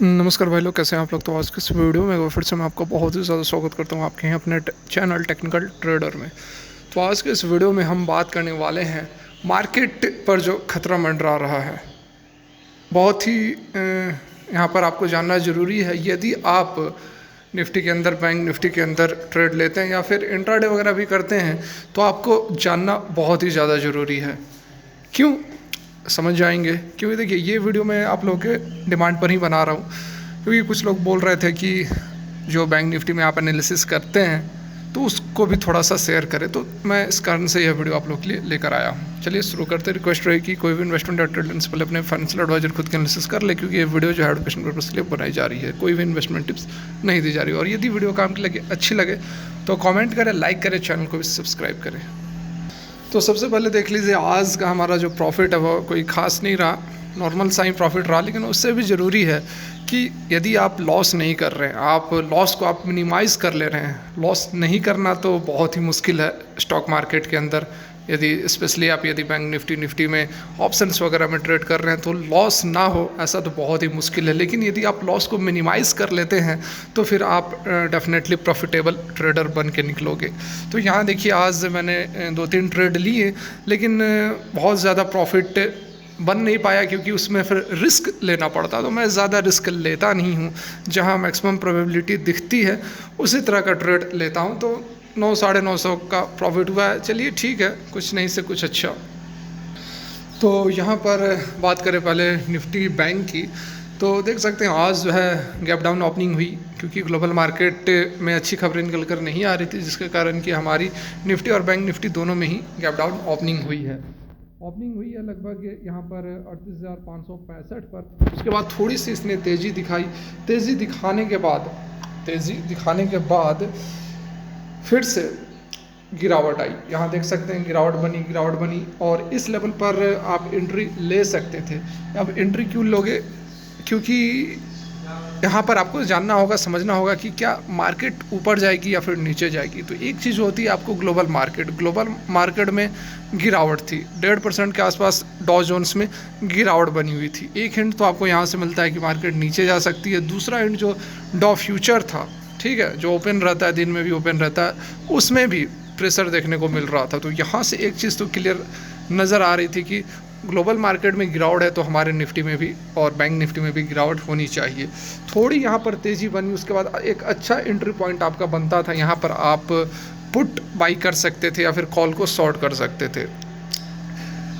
नमस्कार भाई लोग, कैसे हैं आप लोग। तो आज के इस वीडियो में एक बार फिर से मैं आपका बहुत ही ज़्यादा स्वागत करता हूं आपके हैं अपने चैनल टेक्निकल ट्रेडर में। तो आज के इस वीडियो में हम बात करने वाले हैं मार्केट पर जो खतरा मंडरा रहा है। बहुत ही यहाँ पर आपको जानना ज़रूरी है। यदि आप निफ्टी के अंदर, बैंक निफ्टी के अंदर ट्रेड लेते हैं या फिर इंट्राडे वगैरह भी करते हैं, तो आपको जानना बहुत ही ज़्यादा ज़रूरी है। क्यों, समझ जाएंगे। क्योंकि देखिए, ये वीडियो मैं आप लोगों के डिमांड पर ही बना रहा हूँ, क्योंकि कुछ लोग बोल रहे थे कि जो बैंक निफ्टी में आप एनालिसिस करते हैं तो उसको भी थोड़ा सा शेयर करें, तो मैं इस कारण से यह वीडियो आप लोग के लिए लेकर आया हूँ। चलिए शुरू करते। रिक्वेस्ट रही कि कोई भी इन्वेस्टमेंट या ट्रेड से पहले अपने फाइनेंशियल एडवाइजर खुद के एनालिसिस कर ले, क्योंकि ये वीडियो जो है एडुकेशन पर्पस के लिए बनाई जा रही है, कोई भी इन्वेस्टमेंट टिप्स नहीं दी जा रही है। और यदि वीडियो काम की लगे, अच्छी लगे तो कॉमेंट करें, लाइक करें, चैनल को भी सब्सक्राइब करें। तो सबसे पहले देख लीजिए, आज का हमारा जो प्रॉफिट है वो कोई खास नहीं रहा, नॉर्मल सा ही प्रॉफिट रहा। लेकिन उससे भी ज़रूरी है कि यदि आप लॉस नहीं कर रहे हैं, आप लॉस को आप मिनिमाइज़ कर ले रहे हैं। लॉस नहीं करना तो बहुत ही मुश्किल है स्टॉक मार्केट के अंदर। यदि स्पेशली आप यदि बैंक निफ्टी में ऑप्शंस वगैरह में ट्रेड कर रहे हैं तो लॉस ना हो, ऐसा तो बहुत ही मुश्किल है। लेकिन यदि आप लॉस को मिनिमाइज़ कर लेते हैं तो फिर आप डेफिनेटली प्रॉफिटेबल ट्रेडर बन के निकलोगे। तो यहाँ देखिए, आज मैंने 2-3 ट्रेड लिए, लेकिन बहुत ज़्यादा प्रॉफिट बन नहीं पाया, क्योंकि उसमें फिर रिस्क लेना पड़ता। तो मैं ज़्यादा रिस्क लेता नहीं हूँ, जहाँ मैक्सिमम प्रोबेबिलिटी दिखती है उसी तरह का ट्रेड लेता हूँ। तो 900-950 का प्रॉफिट हुआ है। चलिए ठीक है, कुछ नहीं से कुछ अच्छा। तो यहाँ पर बात करें पहले निफ्टी बैंक की, तो देख सकते हैं आज जो है गैप डाउन ओपनिंग हुई, क्योंकि ग्लोबल मार्केट में अच्छी खबरें निकल कर नहीं आ रही थी, जिसके कारण कि हमारी निफ्टी और बैंक निफ्टी दोनों में ही गैप डाउन ओपनिंग हुई है। ओपनिंग हुई है लगभग यहाँ पर 38,565 पर। उसके बाद थोड़ी सी इसने तेज़ी दिखाई। तेज़ी दिखाने के बाद फिर से गिरावट आई। यहाँ देख सकते हैं गिरावट बनी और इस लेवल पर आप एंट्री ले सकते थे। अब एंट्री क्यों लोगे? क्योंकि यहाँ पर आपको जानना होगा, समझना होगा कि क्या मार्केट ऊपर जाएगी या फिर नीचे जाएगी। तो एक चीज़ होती है आपको ग्लोबल मार्केट में गिरावट थी 1.5% के आसपास। डॉ जोन्स में गिरावट बनी हुई थी। एक हिंट तो आपको यहाँ से मिलता है कि मार्केट नीचे जा सकती है। दूसरा हिंट जो डॉ फ्यूचर था, ठीक है, जो ओपन रहता है, दिन में भी ओपन रहता है, उसमें भी प्रेशर देखने को मिल रहा था। तो यहाँ से एक चीज़ तो क्लियर नज़र आ रही थी कि ग्लोबल मार्केट में गिरावट है, तो हमारे निफ्टी में भी और बैंक निफ्टी में भी गिरावट होनी चाहिए। थोड़ी यहाँ पर तेज़ी बनी, उसके बाद एक अच्छा एंट्री पॉइंट आपका बनता था। यहाँ पर आप पुट बाई कर सकते थे या फिर कॉल को शॉर्ट कर सकते थे।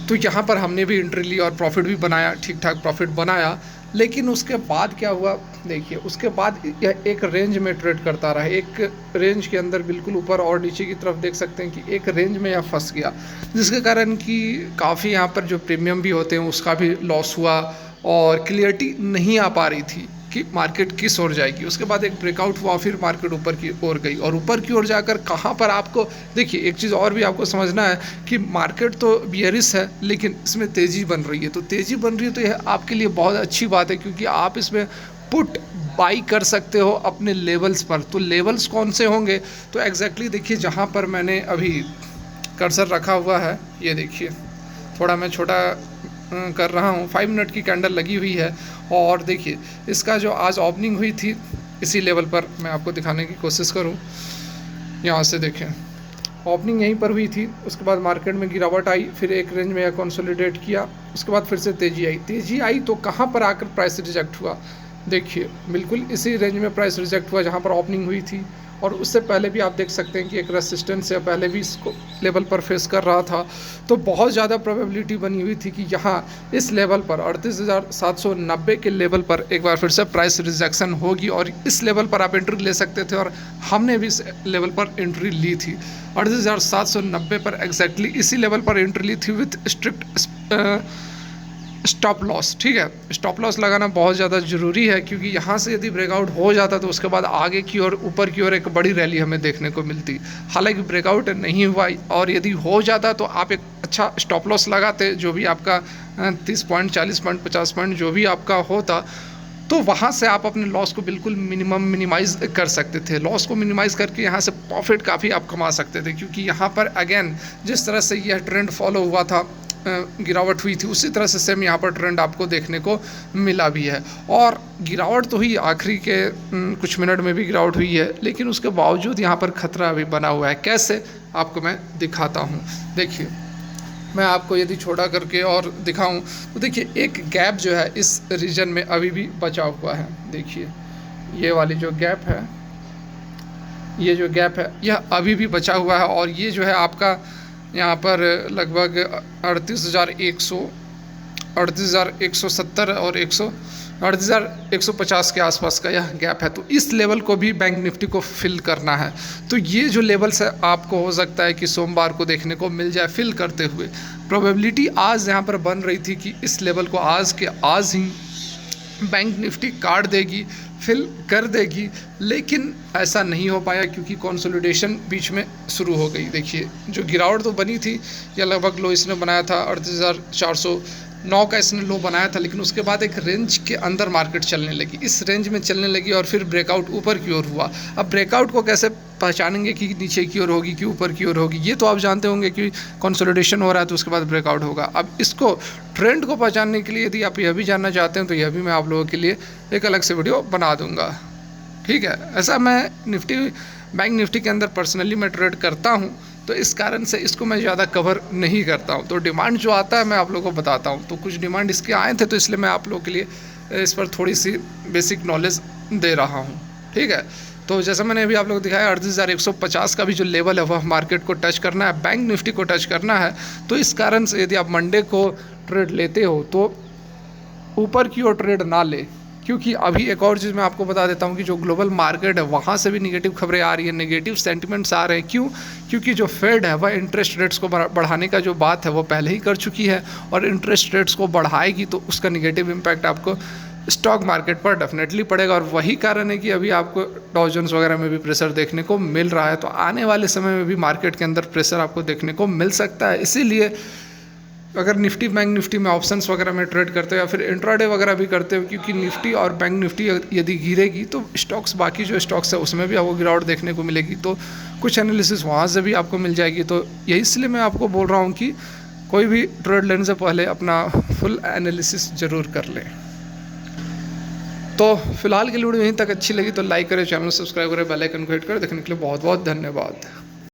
तो यहाँ पर हमने भी एंट्री ली और प्रॉफिट भी बनाया, ठीक ठाक प्रॉफिट बनाया। लेकिन उसके बाद क्या हुआ, देखिए, उसके बाद यह एक रेंज में ट्रेड करता रहा। एक रेंज के अंदर बिल्कुल ऊपर और नीचे की तरफ देख सकते हैं कि एक रेंज में यह फंस गया, जिसके कारण कि काफ़ी यहाँ पर जो प्रीमियम भी होते हैं उसका भी लॉस हुआ और क्लियरिटी नहीं आ पा रही थी कि मार्केट किस ओर जाएगी। उसके बाद एक ब्रेकआउट हुआ, फिर मार्केट ऊपर की ओर गई और ऊपर की ओर जाकर कहाँ पर आपको, देखिए, एक चीज़ और भी आपको समझना है कि मार्केट तो बियरिश है, लेकिन इसमें तेज़ी बन रही है। तो तेज़ी बन रही है तो यह आपके लिए बहुत अच्छी बात है, क्योंकि आप इसमें पुट बाई कर सकते हो अपने लेवल्स पर। तो लेवल्स कौन से होंगे? तो एग्जैक्टली देखिए, जहाँ पर मैंने अभी कर्सर रखा हुआ है, ये देखिए, थोड़ा मैं छोटा कर रहा हूँ। 5 मिनट की कैंडल लगी हुई है और देखिए इसका जो आज ओपनिंग हुई थी, इसी लेवल पर मैं आपको दिखाने की कोशिश करूँ। यहाँ से देखें, ओपनिंग यहीं पर हुई थी। उसके बाद मार्केट में गिरावट आई, फिर एक रेंज में यह कंसोलिडेट किया। उसके बाद फिर से तेज़ी आई तो कहाँ पर आकर प्राइस रिजेक्ट हुआ? देखिए, बिल्कुल इसी रेंज में प्राइस रिजेक्ट हुआ जहाँ पर ओपनिंग हुई थी। और उससे पहले भी आप देख सकते हैं कि एक रेसिस्टेंस से पहले भी इसको लेवल पर फेस कर रहा था। तो बहुत ज़्यादा प्रोबेबिलिटी बनी हुई थी कि यहाँ इस लेवल पर 38,790 के लेवल पर एक बार फिर से प्राइस रिजेक्शन होगी और इस लेवल पर आप एंट्री ले सकते थे। और हमने भी इस लेवल पर एंट्री ली थी, 38,790 पर एग्जैक्टली इसी लेवल पर एंट्री ली थी विथ स्ट्रिक्ट स्टॉप लॉस। ठीक है, स्टॉप लॉस लगाना बहुत ज़्यादा ज़रूरी है, क्योंकि यहाँ से यदि ब्रेकआउट हो जाता तो उसके बाद आगे की ओर, ऊपर की ओर एक बड़ी रैली हमें देखने को मिलती। हालांकि ब्रेकआउट नहीं हुआ, और यदि हो जाता तो आप एक अच्छा स्टॉप लॉस लगाते, जो भी आपका 30 पॉइंट, 40 पॉइंट, 50 पॉइंट जो भी आपका होता, तो वहाँ से आप अपने लॉस को बिल्कुल मिनिमाइज़ कर सकते थे। लॉस को मिनिमाइज़ करके यहाँ से प्रॉफिट काफ़ी आप कमा सकते थे, क्योंकि यहाँ पर अगेन जिस तरह से यह ट्रेंड फॉलो हुआ था गिरावट हुई थी उसी तरह से सेम यहाँ पर ट्रेंड आपको देखने को मिला भी है। और गिरावट तो हुई, आखिरी के कुछ मिनट में भी गिरावट हुई है, लेकिन उसके बावजूद यहाँ पर खतरा अभी बना हुआ है। कैसे, आपको मैं दिखाता हूँ। देखिए, मैं आपको यदि छोटा करके और दिखाऊं तो देखिए एक गैप जो है इस रीजन में अभी भी बचा हुआ है। देखिए ये वाली जो गैप है, ये जो गैप है यह अभी भी बचा हुआ है, और ये जो है आपका यहाँ पर लगभग 38,170 और 38,150 के आसपास का यह गैप है। तो इस लेवल को भी बैंक निफ्टी को फिल करना है। तो ये जो लेवल्स है आपको हो सकता है कि सोमवार को देखने को मिल जाए फिल करते हुए। प्रोबेबिलिटी आज यहाँ पर बन रही थी कि इस लेवल को आज के आज ही बैंक निफ्टी काट देगी, फिल कर देगी, लेकिन ऐसा नहीं हो पाया क्योंकि कंसोलिडेशन बीच में शुरू हो गई। देखिए जो गिरावट तो बनी थी, या लगभग लो इसने बनाया था 38,409 का इसने लो बनाया था, लेकिन उसके बाद एक रेंज के अंदर मार्केट चलने लगी, इस रेंज में चलने लगी और फिर ब्रेकआउट ऊपर की ओर हुआ। अब ब्रेकआउट को कैसे पहचानेंगे कि नीचे की ओर होगी कि ऊपर की ओर होगी, ये तो आप जानते होंगे कि कंसोलिडेशन हो रहा है तो उसके बाद ब्रेकआउट होगा। अब इसको ट्रेंड को पहचानने के लिए यदि आप यह भी जानना चाहते हैं तो यह भी मैं आप लोगों के लिए एक अलग से वीडियो बना दूंगा, ठीक है। ऐसा मैं निफ्टी बैंक निफ्टी के अंदर पर्सनली मैं ट्रेड करता हूं, तो इस कारण से इसको मैं ज़्यादा कवर नहीं करता हूं। तो डिमांड जो आता है मैं आप लोगों को बताता हूं। तो कुछ डिमांड इसके आए थे, तो इसलिए मैं आप लोगों के लिए इस पर थोड़ी सी बेसिक नॉलेज दे रहा हूं, ठीक है। तो जैसा मैंने अभी आप लोगों को दिखाया 38,150 का भी जो लेवल है वह मार्केट को टच करना है, बैंक निफ्टी को टच करना है। तो इस कारण से यदि आप मंडे को ट्रेड लेते हो तो ऊपर की ओर ट्रेड ना ले, क्योंकि अभी एक और चीज़ मैं आपको बता देता हूँ कि जो ग्लोबल मार्केट है वहाँ से भी निगेटिव खबरें आ रही है, नेगेटिव सेंटिमेंट्स आ रहे हैं। क्यों? क्योंकि जो फेड है वह इंटरेस्ट रेट्स को बढ़ाने का जो बात है वो पहले ही कर चुकी है, और इंटरेस्ट रेट्स को बढ़ाएगी तो उसका निगेटिव इम्पैक्ट आपको स्टॉक मार्केट पर डेफिनेटली पड़ेगा। और वही कारण है कि अभी आपको डॉ जोन्स वगैरह में भी प्रेशर देखने को मिल रहा है। तो आने वाले समय में भी मार्केट के अंदर प्रेशर आपको देखने को मिल सकता है। इसीलिए अगर निफ्टी बैंक निफ्टी में ऑप्शंस वगैरह में ट्रेड करते हो या फिर इंट्राडे वगैरह भी करते हो, क्योंकि निफ्टी और बैंक निफ्टी यदि गिरेगी तो स्टॉक्स बाकी जो स्टॉक्स है उसमें भी आपको गिरावट देखने को मिलेगी, तो कुछ एनालिसिस वहाँ से भी आपको मिल जाएगी। तो यही इसलिए मैं आपको बोल रहा हूँ कि कोई भी ट्रेड लेने से पहले अपना फुल एनालिसिस ज़रूर कर लें। तो फिलहाल की वीडियो यहीं तक अच्छी लगी तो लाइक करें, चैनल सब्सक्राइब करें, बेल आइकन को हिट करें। देखने के लिए बहुत बहुत धन्यवाद।